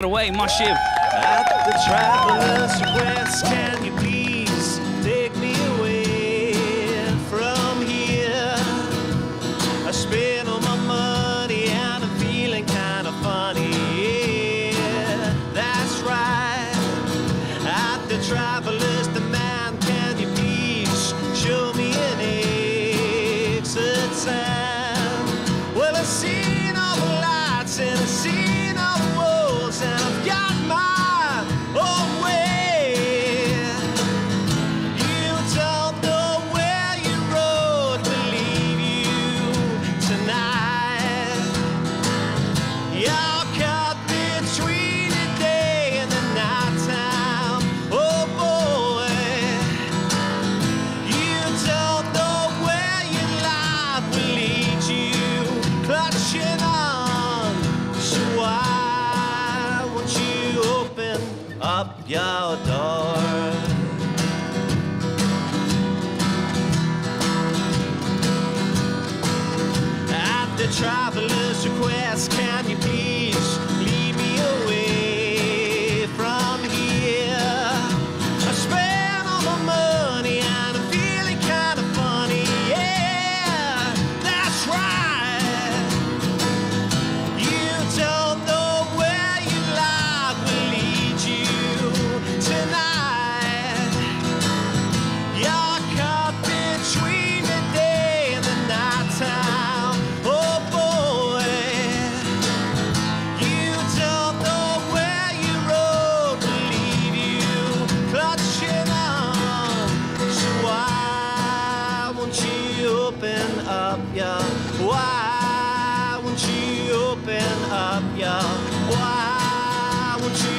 Away, my ship. At the traveler's request, can you please take me away from here? I spent all my money and I'm feeling kind of funny. Yeah, that's right. At the traveler's demand, can you please show me an exit sign? Well, I've seen all the lights and I've seen all the walls, and I've got my own way. You don't know where your road will lead you tonight. You're caught between the day and the night time. Oh boy, you don't know where your life will lead you, clutching on. So why won't you open up your door? At the traveler's request, can you please lead me away from here? I spent all my money and I'm feeling kind of funny. Yeah, that's right. You don't know where your life will lead you tonight. You're caught between the day and the night time. Oh boy, you don't know where your road will lead you, clutching on. So why won't you open up your, why won't you open up your, why won't you